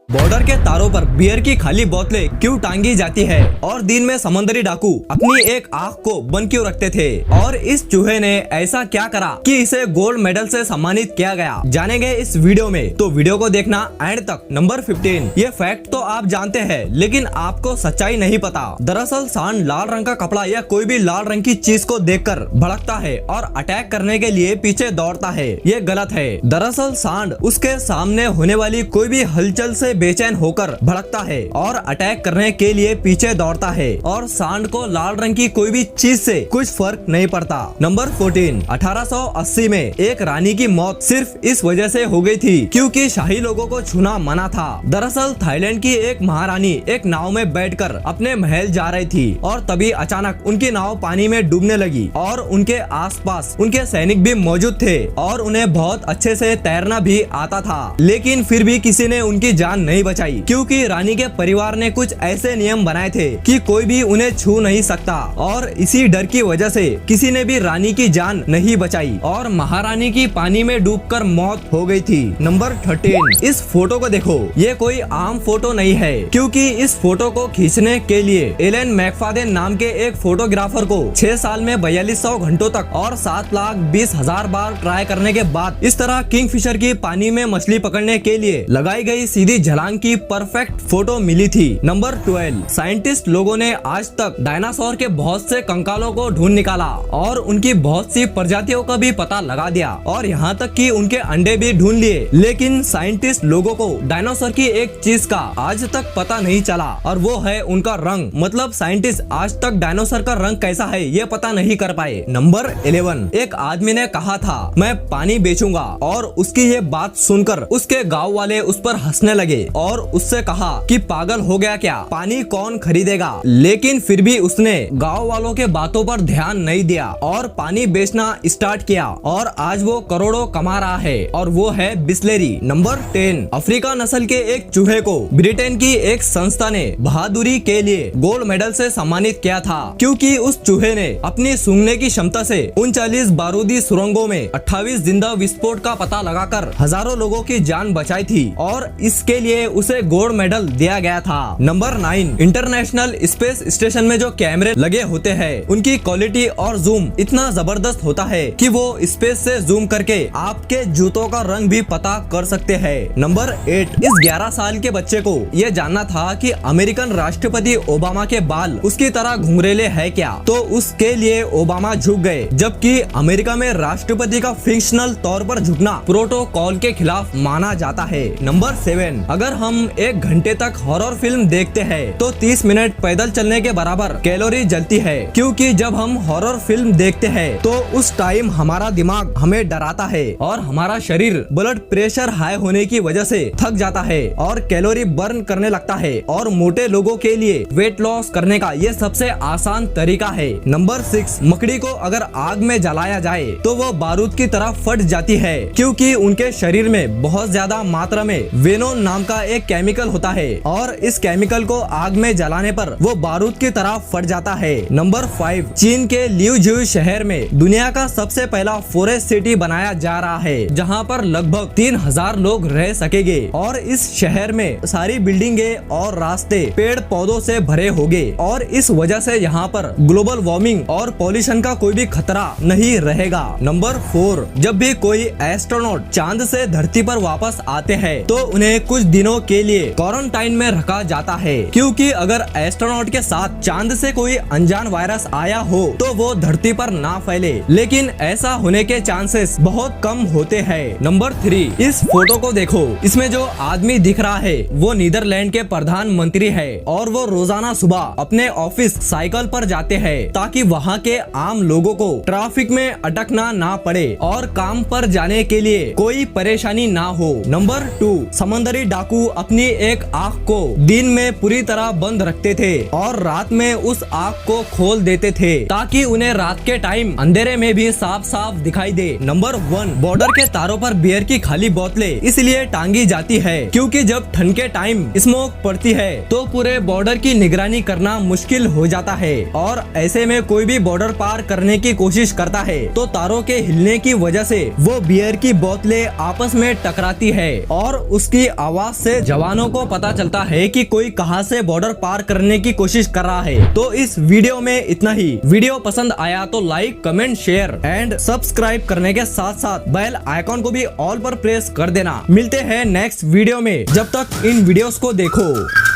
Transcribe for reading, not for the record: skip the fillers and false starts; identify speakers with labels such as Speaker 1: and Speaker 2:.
Speaker 1: Border के तारों पर बियर की खाली बोतलें क्यों टांगी जाती है और दिन में समंदरी डाकू अपनी एक आंख को बंद क्यों रखते थे और इस चूहे ने ऐसा क्या करा कि इसे गोल्ड मेडल से सम्मानित किया गया, जानेंगे इस वीडियो में। तो वीडियो को देखना एंड तक। नंबर 15। ये फैक्ट तो आप जानते हैं लेकिन आपको सच्चाई नहीं पता। दरअसल सांड लाल रंग का कपड़ा या कोई भी लाल रंग की चीज को देखकर भड़कता है और अटैक करने के लिए पीछे दौड़ता है। ये गलत है। दरअसल सांड उसके सामने होने वाली कोई भी हलचल से बेचैन होकर भड़कता है और अटैक करने के लिए पीछे दौड़ता है और सांड को लाल रंग की कोई भी चीज से कुछ फर्क नहीं पड़ता। नंबर 14। 1880 में एक रानी की मौत सिर्फ इस वजह से हो गई थी क्योंकि शाही लोगों को छूना मना था। दरअसल थाईलैंड की एक महारानी एक नाव में बैठकर अपने महल जा रही थी और तभी अचानक उनकी नाव पानी में डूबने लगी और उनके आसपास उनके सैनिक भी मौजूद थे और उन्हें बहुत अच्छे से तैरना भी आता था, लेकिन फिर भी किसी ने उनकी जान नहीं बचाई क्योंकि रानी के परिवार ने कुछ ऐसे नियम बनाए थे कि कोई भी उन्हें छू नहीं सकता और इसी डर की वजह से किसी ने भी रानी की जान नहीं बचाई और महारानी की पानी में डूबकर मौत हो गई थी। नंबर 13। इस फोटो को देखो, ये कोई आम फोटो नहीं है क्योंकि इस फोटो को खींचने के लिए एलन मैकफादन नाम के एक फोटोग्राफर को 6 साल में 4200 घंटों तक और 7,20,000 बार ट्राई करने के बाद इस तरह किंगफिशर की पानी में मछली पकड़ने के लिए लगाई गई सीधी छलांग की परफेक्ट फोटो मिली थी। नंबर 12। साइंटिस्ट लोगों ने आज तक डायनासोर के बहुत से कंकालों को ढूंढ निकाला और उनकी बहुत सी प्रजातियों का भी पता लगा दिया और यहाँ तक कि उनके अंडे भी ढूंढ लिए, लेकिन साइंटिस्ट लोगों को डायनासोर की एक चीज का आज तक पता नहीं चला और वो है उनका रंग। मतलब साइंटिस्ट आज तक डायनासोर का रंग कैसा है ये पता नहीं कर पाए। नंबर 11। एक आदमी ने कहा था मैं पानी बेचूंगा और उसकी ये बात सुनकर उसके गाँव वाले उस पर हंसने लगे और उससे कहा कि पागल हो गया क्या, पानी कौन खरीदेगा। लेकिन फिर भी उसने गांव वालों के बातों पर ध्यान नहीं दिया और पानी बेचना स्टार्ट किया और आज वो करोड़ों कमा रहा है और वो है बिस्लेरी। नंबर 10। अफ्रीका नस्ल के एक चूहे को ब्रिटेन की एक संस्था ने बहादुरी के लिए गोल्ड मेडल से सम्मानित किया था क्योंकि उस चूहे ने अपनी सूंघने की क्षमता से 39 बारूदी सुरंगों में 28 जिंदा विस्फोट का पता लगाकर हजारों लोगों की जान बचाई थी और इसके लिए उसे गोल्ड मेडल दिया गया था। नंबर 9। इंटरनेशनल स्पेस स्टेशन में जो कैमरे लगे होते हैं उनकी क्वालिटी और जूम इतना जबरदस्त होता है कि वो स्पेस से जूम करके आपके जूतों का रंग भी पता कर सकते हैं। नंबर 8। इस 11 साल के बच्चे को ये जानना था कि अमेरिकन राष्ट्रपति ओबामा के बाल उसकी तरह घुंघरेले है क्या, तो उसके लिए ओबामा झुक गए, जबकि अमेरिका में राष्ट्रपति का फिक्शनल तौर पर झुकना प्रोटोकॉल के खिलाफ माना जाता है। नंबर 7। अगर हम एक घंटे तक हॉरर फिल्म देखते हैं तो 30 मिनट पैदल चलने के बराबर कैलोरी जलती है क्योंकि जब हम हॉरर फिल्म देखते हैं तो उस टाइम हमारा दिमाग हमें डराता है और हमारा शरीर ब्लड प्रेशर हाई होने की वजह से थक जाता है और कैलोरी बर्न करने लगता है और मोटे लोगों के लिए वेट लॉस करने का ये सबसे आसान तरीका है। नंबर 6। मकड़ी को अगर आग में जलाया जाए तो वो बारूद की तरह फट जाती है क्योंकि उनके शरीर में बहुत ज्यादा मात्रा में वेनोन नाम का एक केमिकल होता है और इस केमिकल को आग में जलाने पर वो बारूद की तरह फट जाता है। नंबर 5। चीन के ल्यूज्यू शहर में दुनिया का सबसे पहला फॉरेस्ट सिटी बनाया जा रहा है जहां पर लगभग 3000 लोग रह सकेंगे और इस शहर में सारी बिल्डिंगे और रास्ते पेड़ पौधों से भरे होंगे और इस वजह से यहाँ पर ग्लोबल वार्मिंग और पॉल्यूशन का कोई भी खतरा नहीं रहेगा। नंबर 4। जब भी कोई एस्ट्रोनॉट चांद से धरती पर वापस आते हैं तो उन्हें कुछ दिनों के लिए क्वारंटाइन में रखा जाता है क्योंकि अगर एस्ट्रोनॉट के साथ चांद से कोई अनजान वायरस आया हो तो वो धरती पर ना फैले, लेकिन ऐसा होने के चांसेस बहुत कम होते हैं। नंबर 3। इस फोटो को देखो, इसमें जो आदमी दिख रहा है वो नीदरलैंड के प्रधानमंत्री है और वो रोजाना सुबह अपने ऑफिस साइकिल पर जाते हैं ताकि वहाँ के आम लोगों को ट्रैफिक में अटकना ना पड़े और काम पर जाने के लिए कोई परेशानी ना हो। नंबर 2। समंदरी डाकू अपनी एक आँख को दिन में पूरी तरह बंद रखते थे और रात में उस आँख को खोल देते थे ताकि उन्हें रात के टाइम अंधेरे में भी साफ साफ दिखाई दे। नंबर 1। बॉर्डर के तारों पर बियर की खाली बोतलें इसलिए टांगी जाती है क्योंकि जब ठंड के टाइम स्मोक पड़ती है तो पूरे बॉर्डर की निगरानी करना मुश्किल हो जाता है और ऐसे में कोई भी बॉर्डर पार करने की कोशिश करता है तो तारों के हिलने की वजह से वो बियर की बोतलें आपस में टकराती है और उसकी आवाज आवाज से जवानों को पता चलता है कि कोई कहां से बॉर्डर पार करने की कोशिश कर रहा है। तो इस वीडियो में इतना ही। वीडियो पसंद आया तो like, comment, share and subscribe करने के साथ साथ बेल आइकॉन को भी ऑल पर प्रेस कर देना। मिलते हैं नेक्स्ट वीडियो में, जब तक इन वीडियोस को देखो।